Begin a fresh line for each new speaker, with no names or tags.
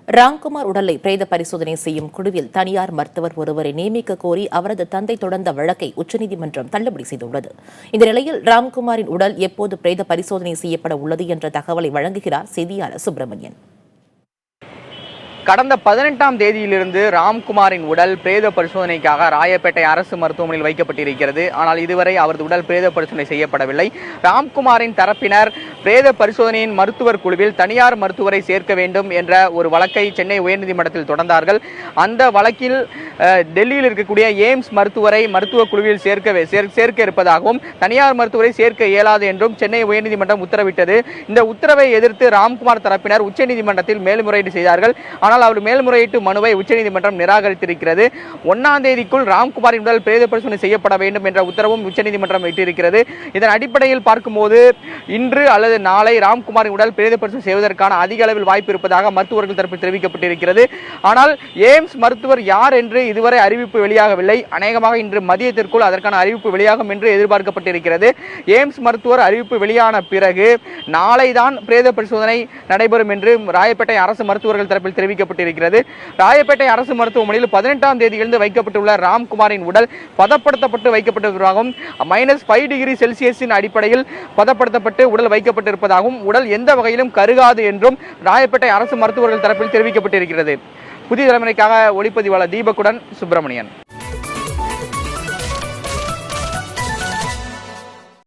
ராம்குமார் உடலை பிரேத பரிசோதனை செய்யும் குழுவில் தனியார் மருத்துவர் ஒருவரை நியமிக்க கோரி அவரது தந்தை தொடர்ந்த வழக்கை உச்சநீதிமன்றம் தள்ளுபடி செய்துள்ளது. இந்த நிலையில் ராம்குமாரின் உடல் எப்போது பிரேத பரிசோதனை செய்யப்பட உள்ளது என்ற தகவலை வழங்குகிறார் செய்தியாளர் சுப்பிரமணியன்.
கடந்த 18ஆம் தேதியிலிருந்து ராம்குமாரின் உடல் பிரேத பரிசோதனைக்காக ராயப்பேட்டை அரசு மருத்துவமனையில் வைக்கப்பட்டிருக்கிறது. ஆனால் இதுவரை அவரது உடல் பிரேத பரிசோதனை செய்யப்படவில்லை. ராம்குமாரின் தரப்பினர் பிரேத பரிசோதனையின் மருத்துவர் குழுவில் தனியார் மருத்துவரை சேர்க்க வேண்டும் என்ற ஒரு வழக்கை சென்னை உயர்நீதிமன்றத்தில் தொடர்ந்தார்கள். அந்த வழக்கில் டெல்லியில் இருக்கக்கூடிய எய்ம்ஸ் மருத்துவரை மருத்துவ குழுவில் சேர்க்க இருப்பதாகவும் தனியார் மருத்துவரை சேர்க்க இயலாது என்றும் சென்னை உயர்நீதிமன்றம் உத்தரவிட்டது. இந்த உத்தரவை எதிர்த்து ராம்குமார் தரப்பினர் உச்சநீதிமன்றத்தில் மேல்முறையீடு செய்தார்கள். ஆனால் அவர் மேல்முறையீட்டு மனுவை உச்சநீதிமன்றம் நிராகரித்திருக்கிறது. 1ஆம் தேதிக்குள் ராம்குமாரின் உடல் பிரேத பரிசோதனை செய்யப்பட வேண்டும் என்ற உத்தரவும் உச்சநீதிமன்றம் இட்டிருக்கிறது. இதன் அடிப்படையில் பார்க்கும்போது இன்று அல்லது நாளை ராம்குமாரின் உடல் பிரேத பரிசோதனை செய்வதற்கான அதிக அளவில் வாய்ப்பு இருப்பதாக மருத்துவர்கள் தரப்பில் தெரிவிக்கப்பட்டிருக்கிறது. ஆனால் எய்ம்ஸ் மருத்துவர் யார் என்று இதுவரை அறிவிப்பு வெளியாகவில்லை. அநேகமாக இன்று மதியத்திற்குள் அதற்கான அறிவிப்பு வெளியாகும் என்று எதிர்பார்க்கப்பட்டிருக்கிறது. எய்ம்ஸ் மருத்துவர் அறிவிப்பு வெளியான பிறகு நாளை தான் பிரேத பரிசோதனை நடைபெறும் என்று ராயப்பேட்டை அரசு மருத்துவர்கள் தரப்பில் தெரிவிக்கப்பட்டிருக்கிறது. ராயப்பேட்டை அரசு மருத்துவமனையில் 18ஆம் தேதியிலிருந்து வைக்கப்பட்டுள்ள ராம்குமாரின் உடல் பதப்படுத்தப்பட்டு வைக்கப்பட்டிருப்பதாகவும் -5 டிகிரி செல்சியஸின் அடிப்படையில் பதப்படுத்தப்பட்டு உடல் வைக்கப்பட்டிருப்பதாகவும் உடல் எந்த வகையிலும் கருகாது என்றும் ராயப்பேட்டை அரசு மருத்துவர்கள் தரப்பில் தெரிவிக்கப்பட்டிருக்கிறது. புதிய தலைமுறைக்காக ஒளிப்பதிவாளர் தீபக்குடன் சுப்பிரமணியன்.